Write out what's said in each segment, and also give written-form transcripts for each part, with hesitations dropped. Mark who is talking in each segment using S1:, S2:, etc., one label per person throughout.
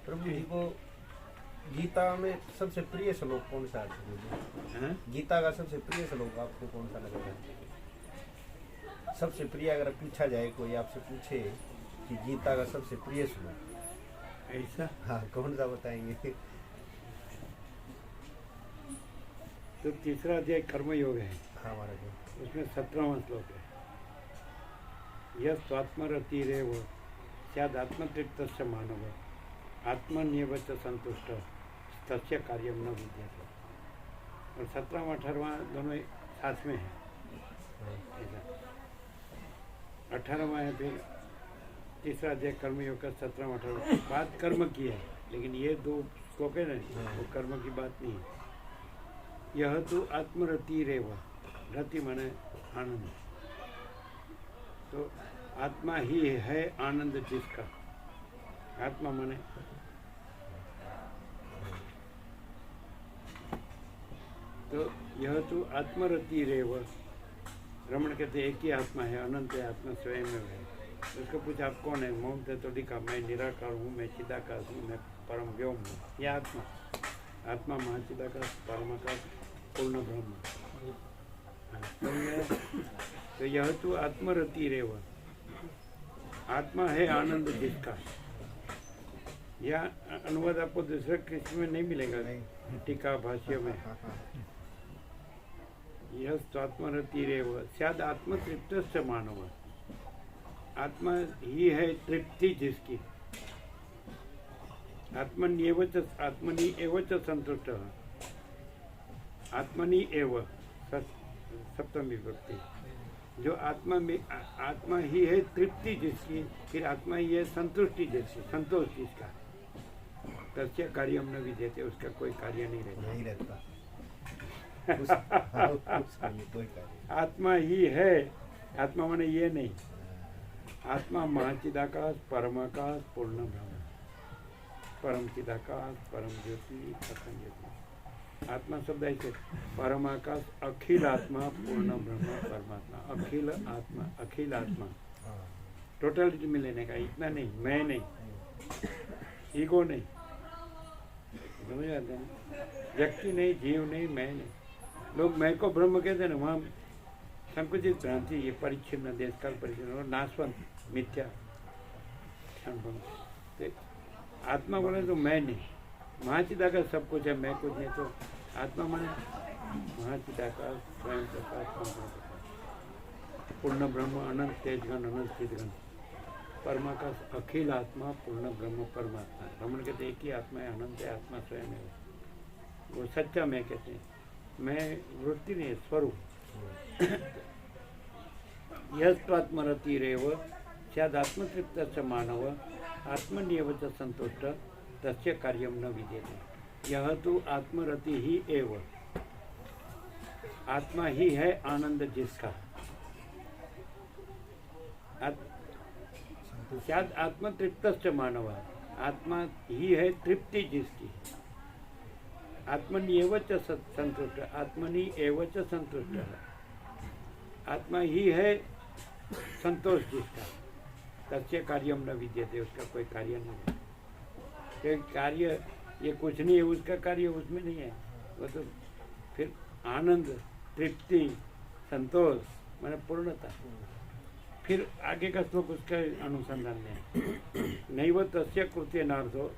S1: प्रभु जी को गीता में सबसे प्रिय श्लोक कौन सा है? गीता का सबसे प्रिय श्लोक आपको कौन सा लगेगा? सबसे प्रिय अगर पूछा जाए, कोई आपसे पूछे कि गीता का सबसे प्रिय श्लोक
S2: ऐसा,
S1: हाँ कौन सा बताएंगे?
S2: तो तीसरा अध्याय कर्मयोग है,
S1: हाँ महाराज।
S2: उसमें 17वां श्लोक है, यह स्वात्मरतिरेव स्यादात्मतृप्तस्य मानव आत्मन्येव च संतुष्ट तस्य कार्यं न विद्यते। और 17वां 18वां दोनों साथ में है। 18वां है, फिर तीसरा अध्याय कर्मयोग का 17वां 18वां बात कर्म की है, लेकिन ये दो श्लोक है ना, वो कर्म की बात नहीं है। यह तो आत्मरतिरेव, रति माने आनंद, तो आत्मा ही है आनंद जिसका, आत्मा माने तो यह तो आत्मरतिरेव, रमण कहते एक ही आत्मा है, अनंत है, आत्मा स्वयं में है। उसको पूछा आप कौन है? मोम थे तो लिखा मैं निराकार हूँ, मैं चिदाकाश हूँ, मैं परम व्योम हूँ। यह आत्मा, आत्मा महाचिदाकाश, परमाकाश, पूर्ण ब्रह्म। तो यह तो आत्मरतिरेव, आत्मा है आनंद जिसका। यह अनुवाद आपको दूसरे कृष्ण में नहीं मिलेगा, टीका भाष्य में। यह स्वात्मरतिरेव स्याद आत्मतृप्त मानव, आत्मा ही है तृप्ति जिसकी। आत्मनि एव च संतुष्ट, आत्मनि एव सप्तमी विभक्ति, जो आत्मा में, आत्मा ही है तृप्ति जिसकी, फिर आत्मा ही है संतुष्टि जिसकी, संतोष जिसका। तस्य कार्यम न विद्यते, उसका कोई कार्य नहीं रहता। आत्मा ही है, आत्मा माने ये नहीं, आत्मा महाचिदाकाश, परमाकाश, पूर्ण ब्रह्म, परम चिदाकाश, परम ज्योति, अखंड ज्योति। आत्मा शब्द ऐसे, परमाकाश, अखिल आत्मा, पूर्ण ब्रह्म, परमात्मा, अखिल आत्मा, अखिल आत्मा, टोटलिटी में लेने का, इतना नहीं, मैं नहीं, ईगो नहीं, समझ आते हैं? व्यक्ति नहीं, जीव नहीं, मैं नहीं। लोग मैं को ब्रह्म कहते हैं ना, वहाँ संकुचित भ्रांति, ये परिच्छिन्न, देशकाल परिच्छिन्न और नाशवंत मिथ्या क्षण। आत्मा बोले तो मैं नहीं, महाचिदाकाश सब कुछ है, मैं कुछ नहीं। तो आत्मा माने महाचिदाकाश, स्वयं प्रकाश, पूर्ण ब्रह्म, अनंत तेजगण, अनंत चिदगण, परमाकाश, अखिल आत्मा, पूर्ण ब्रह्म, परमात्मा। रमण कहते एक ही आत्मा है, अनंत है, आत्मा स्वयं है, वो सच्चा मैं कहते हैं। मैं वृत्ति नहीं, स्वरूप। यस्त्वात्मरतिरेव स्यादात्मतृप्तस्य मानव आत्मन्येव च संतुष्ट तस्य कार्यम न विद्यते। यह तो आत्मरति ही एव, आत्मा ही है आनंद जिसका। स्याद आत्मतृप्तस्य मानव, आत्मा ही है तृप्ति जिसकी। आत्मन्येव च संतुष्ट, आत्मनि एव च संतुष्ट, आत्मा ही है संतोष जिसका। तस्य कार्यम न विद्यते, उसका कोई कार्य नहीं है। कोई कार्य ये कुछ नहीं है, उसका कार्य उसमें नहीं है। वो तो फिर आनंद, तृप्ति, संतोष माने पूर्णता। फिर आगे का श्लोक उसका अनुसंधान में, नैव तस्य कृते नार्थो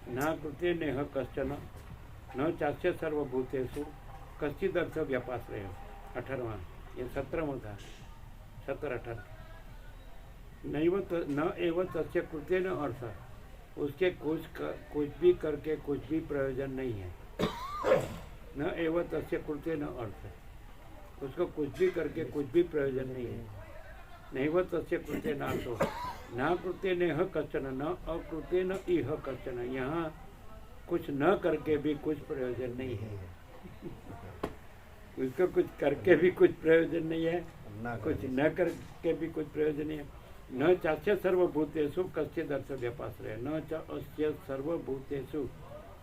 S2: न कृते नेह कश्चन न चास्य सर्वभूतेषु कश्चिद अर्थ व्यापाश्रय। 18वां, ये 17वां था, 17-18। नैव न एव तस्य कृते न अर्थ, उसके कुछ भी करके कुछ भी प्रयोजन नहीं है। न एव तस्य कृते न अर्थ, उसको कुछ भी करके कुछ भी प्रयोजन नहीं है। नैव तस्य कृते नार्थो न कृते नेह कश्चन न अकृते न इह कश्चन, यहाँ कुछ न करके भी कुछ प्रयोजन नहीं है। उसको कुछ करके भी कुछ प्रयोजन नहीं है, कुछ न करके भी कुछ प्रयोजन नहीं है। न चास्य सर्वभूतेषु कश्चिद अर्थ व्यापाश्रय, न चास्य सर्वभूतेषु,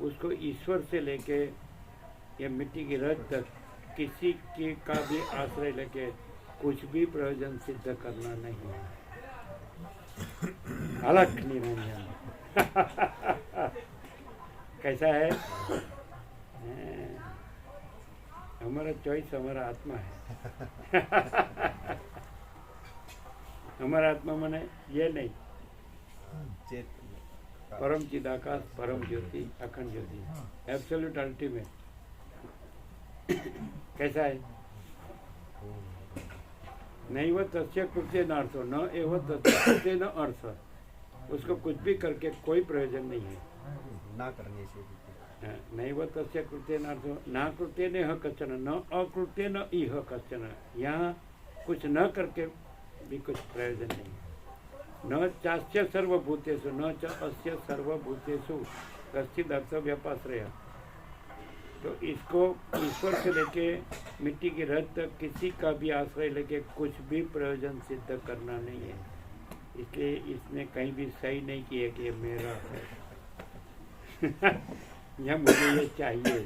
S2: उसको ईश्वर से लेके ये मिट्टी की रज तक किसी की का भी आश्रय लेके कुछ भी प्रयोजन सिद्ध करना नहीं है। अलग निरंजन। कैसा है? हमारा चॉइस हमारा आत्मा है। हमारा आत्मा माने ये नहीं, परम चिदाकाश, परम ज्योति, अखंड ज्योति, एब्सोल्यूट अल्टीमेट। कैसा है? नहीं वो तस्य कृत्य न अर्थो न एव तस्य कृत्य न अर्थ। उसको कुछ भी करके कोई प्रयोजन नहीं है,
S1: ना करने से भी।
S2: नहीं वो तस्य कृत्य न अर्थो न कृत्य ने ह कश्चन न अकृत्य न इह कश्चन। यहाँ कुछ न करके भी कुछ प्रयोजन नहीं। न चास्य सर्वभूतेषु न च अस्य सर्वभूतेषु कश्चिद अर्थ व्यापाश्रय। तो इसको ईश्वर से लेके मिट्टी की रज तक किसी का भी आश्रय लेके कुछ भी प्रयोजन सिद्ध करना नहीं है। इसलिए इसने कहीं भी सही नहीं किया कि ये मेरा है। या मुझे ये चाहिए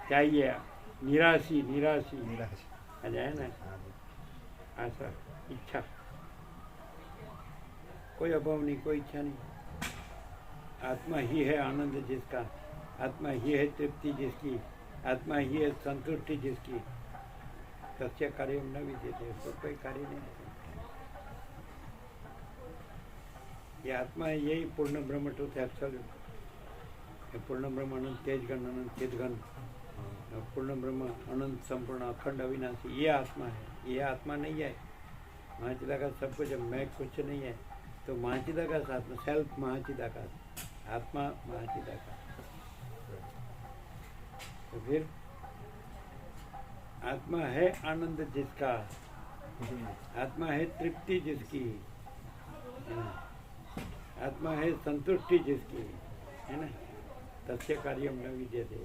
S2: चाहिए, निराशी निराशी आ जाए ना, आशा इच्छा, कोई अभाव नहीं, कोई इच्छा नहीं। आत्मा ही है आनंद जिसका, आत्मा ही है तृप्ति जिसकी, आत्मा ही है संतुष्टि जिसकी। सच्चे कार्य न भी देते तो कोई कार्य नहीं है। ये आत्मा है, यही पूर्ण ब्रह्म ट्रुथ एब्सोल्यूट। पूर्ण ब्रह्म अनंत तेजगण अनंत चिदगण, पूर्ण ब्रह्म अनंत संपूर्ण अखंड अविनाशी, ये आत्मा है। ये आत्मा नहीं है महाचिदाकाश सब कुछ है, मैं कुछ नहीं है। तो महाचिदाकाश आत्मा, सेल्फ महाचिदाकाश, आत्मा महाचिदाकाश। तो फिर आत्मा है आनंद जिसका, आत्मा है तृप्ति जिसकी, आत्मा है संतुष्टि जिसकी, है ना। तस्य कार्य न विद्यते,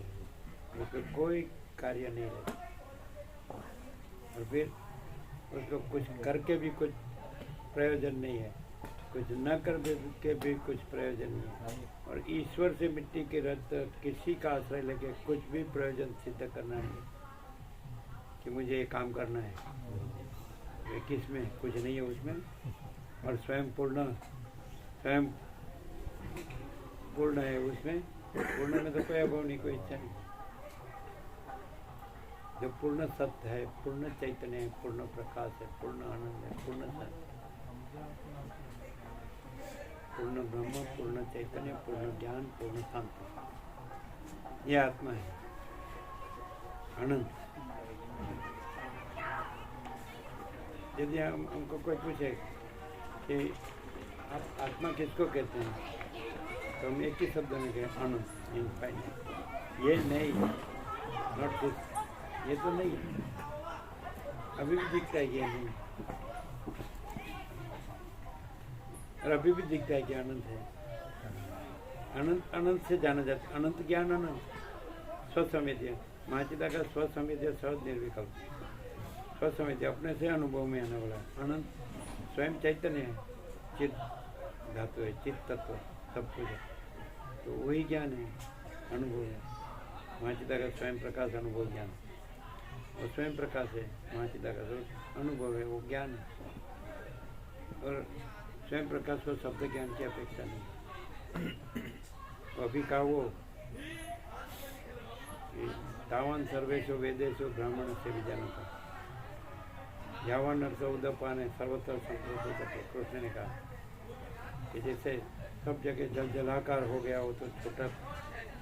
S2: उसको कोई कार्य नहीं रहता। और फिर उसको कुछ करके भी कुछ प्रयोजन नहीं है, कुछ न करके भी कुछ प्रयोजन नहीं है। और ईश्वर से मिट्टी के रथ किसी का आश्रय लेके कुछ भी प्रयोजन सिद्ध करना नहीं कि मुझे ये काम करना है। वे किसमें कुछ नहीं है उसमें, और स्वयं पूर्ण है उसमें। पूर्ण में तो कोई अभाव नहीं, कोई इच्छा नहीं। जो पूर्ण सत्य है, पूर्ण चैतन्य है, पूर्ण प्रकाश है, पूर्ण आनंद है, पूर्ण सत्य, पूर्ण ब्रह्म, पूर्ण चैतन्य, पूर्ण ज्ञान, पूर्ण शांति, ये आत्मा है अनंत। यदि हमको कोई पूछे कि आप आत्मा किसको कहते हैं, तो हम एक ही शब्द में कहें अनंत, इनफाइनाइट। ये नहीं, नॉट दिस, ये तो नहीं है। अभी भी दिखता है कि ये नहीं, और अभी भी दिखता है कि अनंत है। अनंत अनंत से जाना जाता है। अनंत ज्ञान अनंत, स्वसंवेद्य, महाचिदाकाश स्वसंवेद्य, सहज निर्विकल्प, स्वसंवेद्य, अपने से अनुभव में आने वाला। अनंत स्वयं चैतन्य है, चित धातु है, चित तत्व सब कुछ है। तो वही ज्ञान है, अनुभव है। महाचिदाकाश स्वयं प्रकाश, अनुभव ज्ञान, और स्वयं प्रकाश है महाचिदाकाश, अनुभव है, वो ज्ञान है। और स्वयं प्रकाश को शब्द ज्ञान की अपेक्षा नहीं। तो अभी कहा वो तावान सर्वेशो वेदेशो ब्राह्मण से भी जानता, यावन अर्थ उदपान सर्वत्र संतोष करते। कृष्ण ने कहा कि जैसे सब जगह जल जलाकार हो गया हो तो छोटा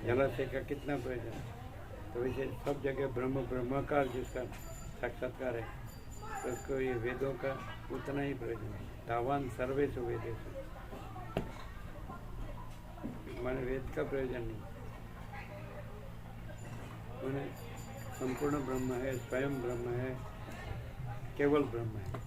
S2: जलाशय का कितना प्रयोजन, तो वैसे सब जगह ब्रह्म ब्रह्माकार जिसका साक्षात्कार है, तो उसको ये वेदों का उतना ही प्रयोजन है। तावान सर्वेशु वेदेशु, माने वेद का प्रयोजन नहीं, उन्हें संपूर्ण ब्रह्म है, स्वयं ब्रह्म है, केवल ब्रह्म है।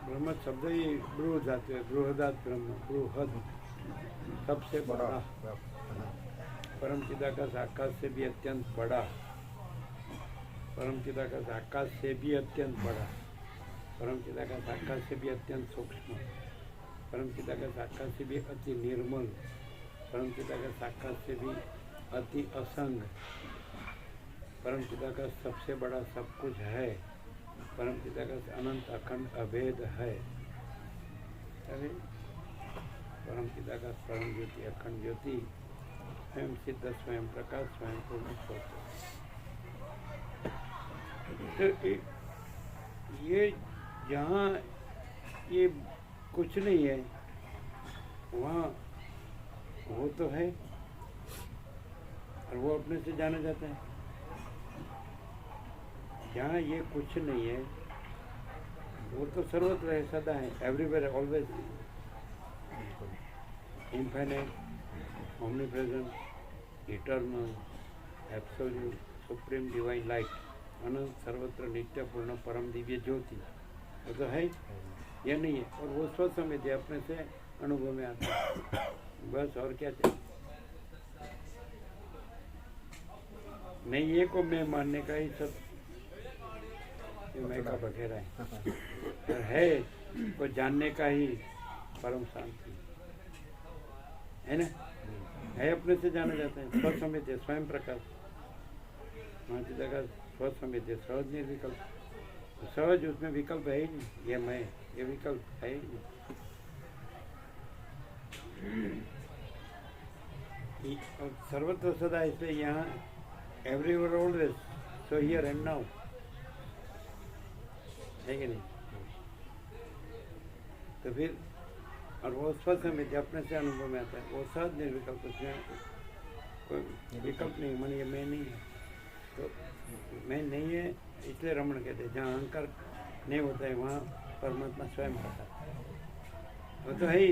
S2: ब्रह्म शब्द ही बृह धातु है, बृहदात ब्रह्म, बृहद सबसे बड़ा, परम चिदाकाश आकाश से भी अत्यंत बड़ा, परम चिदाकाश आकाश से भी अत्यंत बड़ा, परम चिदाकाश आकाश से भी अत्यंत सूक्ष्म, परम चिदाकाश आकाश से भी अति निर्मल, परम चिदाकाश आकाश से भी अति असंग, परम चिदाकाश सबसे बड़ा सब कुछ है, परम चिदाकाश अनंत अखंड अभेद है। अरे परम चिदाकाश परम ज्योति अखंड ज्योति स्वयं सिद्ध स्वयं प्रकाश स्वयं पूर्ण स्वतः। तो ये जहाँ ये कुछ नहीं है वहाँ वो तो है और वो अपने से जाना जाता है। जहाँ ये कुछ नहीं है वो तो सर्वत्र है, सदा है, everywhere always, infinite, omnipresent, eternal, absolute, supreme divine light, अनंत सर्वत्र नित्य पूर्ण परम दिव्य ज्योति, वो तो है या नहीं है। और वो स्वसमित है, अपने से अनुभव में आता है, बस और क्या चाहिए। नहीं ये को मैं मानने का ही सब मैं का बखेरा है को जानने का ही परम शांति है ना, है अपने से जाना जाता है। स्वसमित है, स्वयं प्रकाश, वहाँ की जगह स्वसमित है, सहज निर्विकल्प, सहज उसमें विकल्प है ही नहीं, ये मैं, ये विकल्प है ही नहीं। सर्वत्र सदा, इसलिए यहाँ everywhere always, so here and now, है कि नहीं। तो फिर और वो स्वसमित अपने से अनुभव में आता है, वो सहज निर्विकल्प, उसमें कोई विकल्प नहीं, मन ये मैं नहीं है, तो मैं नहीं है। इसलिए रमण कहते हैं जहाँ अहंकार नहीं होता है वहाँ परमात्मा स्वयं होता है, वो तो है ही।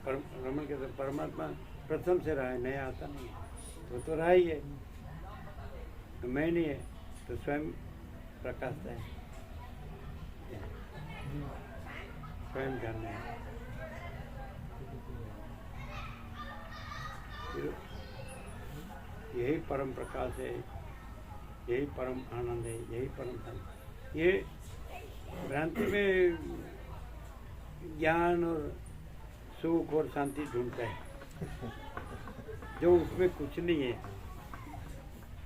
S2: रमण कहते हैं परमात्मा प्रथम से रहा है, नया आता नहीं, वो तो रहा ही है। तो मैं नहीं है तो स्वयं प्रकाशता है, स्वयं जानना है। यही परम प्रकाश है, यही परम आनंद है, यही परम शांति। ये भ्रांति में ज्ञान और सुख और शांति ढूंढता है, जो उसमें कुछ नहीं है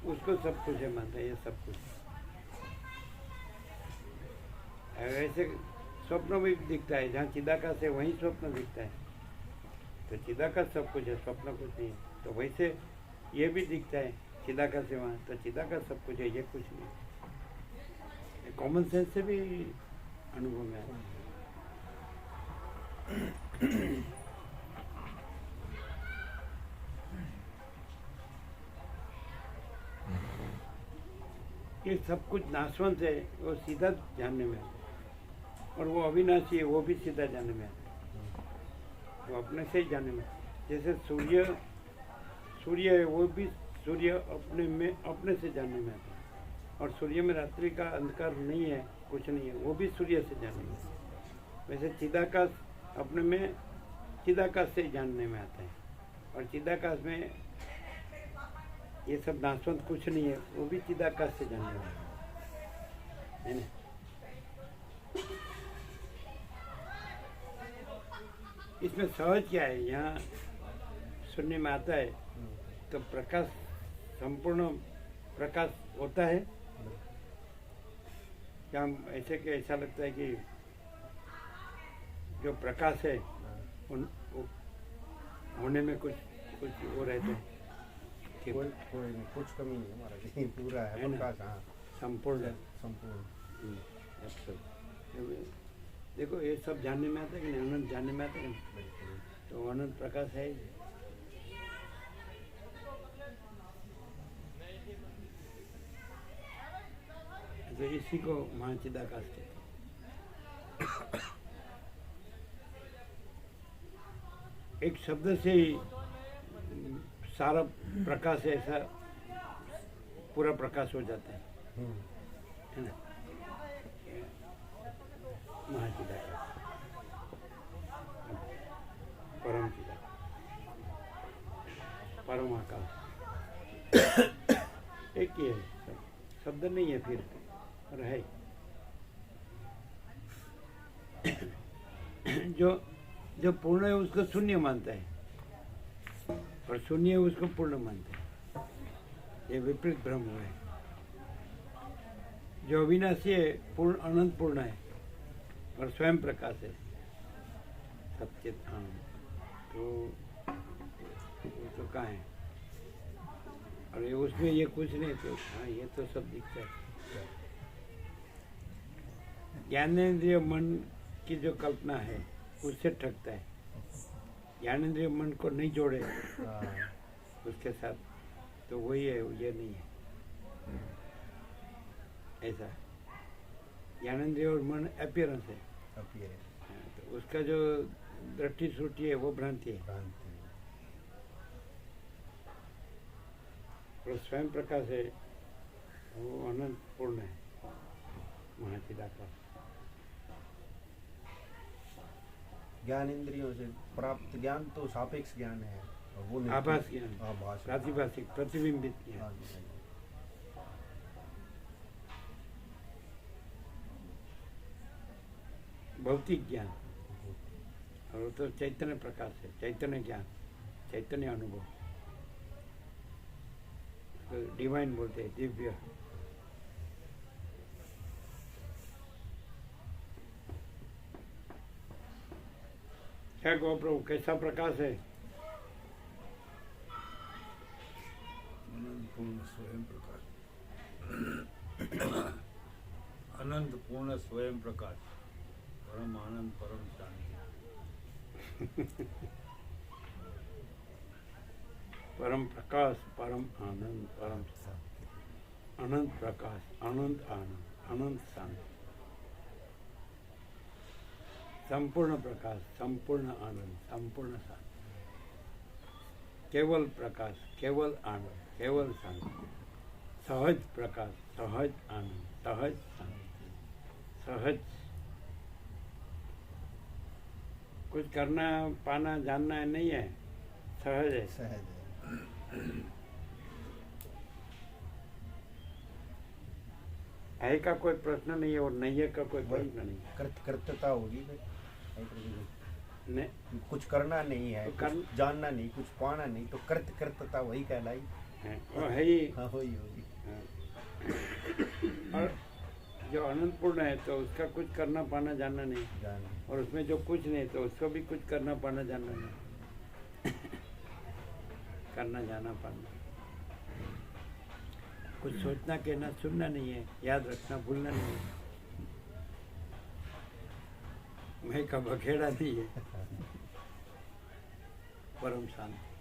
S2: उसको सब कुछ है मानता है, ये सब कुछ। ऐसे स्वप्न भी दिखता है, जहाँ चिदाकाश है वहीं स्वप्न दिखता है, तो चिदाकाश सब कुछ है, स्वप्न कुछ नहीं है। तो वैसे ये भी दिखता है चिदाकाश है वहाँ, तो चिदाकाश सब कुछ है, ये कुछ नहीं। कॉमन सेंस से भी अनुभव में आता है। ये सब कुछ नाशवंत है, वो सीधा जानने में आता है, और वो अविनाशी है, वो भी सीधा जानने में आता है, वो अपने से ही जानने में। जैसे सूर्य है, वो भी सूर्य अपने में, अपने से जानने में आता है, और सूर्य में रात्रि का अंधकार नहीं है, कुछ नहीं है, वो भी सूर्य से जानने में। वैसे चिदाकाश अपने में चिदाकाश से जानने में आता है, और चिदाकाश में ये सब नाशवंत कुछ नहीं है, वो भी चिदाकाश से जानने में है ना। इसमें सहज क्या है, यहाँ सुनने में आता है तो प्रकाश, संपूर्ण प्रकाश होता है क्या। ऐसे कि ऐसा लगता है कि जो प्रकाश है उन होने में कुछ वो रहते हैं,
S1: कोई कुछ कमी नहीं हमारा, लेकिन पूरा है प्रकाश। हाँ,
S2: संपूर्ण
S1: संपूर्ण।
S2: देखो ये सब जानने में आता है कि नहीं, अनंत जानने में आता है कि, तो अनंत प्रकाश है। तो इसी को महाचिदाकाश कहते हैं। एक शब्द से ही सारा प्रकाश ऐसा पूरा प्रकाश हो जाता है ना। महाचिदाकाश, परम चिदाकाश, परम आकाश, एक ही है, शब्द नहीं है फिर, और है। जो जो पूर्ण है उसको शून्य मानता है और शून्य है उसको पूर्ण मानता है। ये विपरीत भ्रम हुआ है। जो अविनाशी है पूर्ण अनंत पूर्ण है और स्वयं प्रकाश है, सच्चित आनंद। तो वो तो कहाँ है? और ये उसमें ये कुछ नहीं, तो हाँ ये तो सब दिखता है। ज्ञानेंद्रिय मन की जो कल्पना है उससे ठगता है। ज्ञानेंद्रिय मन को नहीं जोड़े उसके साथ, तो वही है, ये नहीं है ऐसा। ज्ञानेंद्रिय और मन अपीयरेंस है, तो उसका जो दृष्टि श्रुति है वो भ्रांति है। और स्वयं प्रकाश है वो अनंत पूर्ण है, महाचिदाकाश।
S1: ज्ञान इंद्रियों से प्राप्त ज्ञान तो सापेक्ष ज्ञान है, और वो नहीं,
S2: आभास ज्ञान,
S1: आभास,
S2: प्रातिभाषिक प्रतिबिंबित ज्ञान।
S1: हाँ जी, हाँ जी।
S2: भौतिक ज्ञान, और वो तो चैतन्य प्रकाश है, चैतन्य ज्ञान, चैतन्य अनुभव, तो डिवाइन बोलते हैं, दिव्य। क्या कहो प्रभु, कैसा प्रकाश है?
S3: अनंत पूर्ण स्वयं प्रकाश। अनंत पूर्ण स्वयं प्रकाश, परम आनंद, परम शांति।
S2: परम प्रकाश, परम आनंद, परम शांति। अनंत प्रकाश, अनंत आनंद, अनंत शांति। संपूर्ण प्रकाश, संपूर्ण आनंद, संपूर्ण शांति। केवल प्रकाश, केवल आनंद, केवल शांति। सहज प्रकाश, सहज आनंद, सहज शांति, सहज। कुछ करना पाना जानना नहीं है, सहज है।
S1: सहज है।
S2: है का कोई प्रश्न नहीं है और नहीं है का कोई प्रश्न नहीं
S1: कर्तव्यता होगी भाई,
S2: नहीं।
S1: कुछ करना नहीं है,
S2: तो
S1: कुछ जानना नहीं, कुछ पाना नहीं, तो कर्तव्यता वही कहलाई।
S2: वो है ही।
S1: हाँ वही होगी।
S2: हाँ। और जो अनंतपूर्ण है तो उसका कुछ करना पाना जानना नहीं,
S1: जाना
S2: और उसमें जो कुछ नहीं तो उसको भी कुछ करना पाना जानना नहीं। करना जाना पाना, कुछ सोचना कहना सुनना नहीं है, याद रखना भूलना नहीं है, मैं का बखेड़ा नहीं है। परम शांति।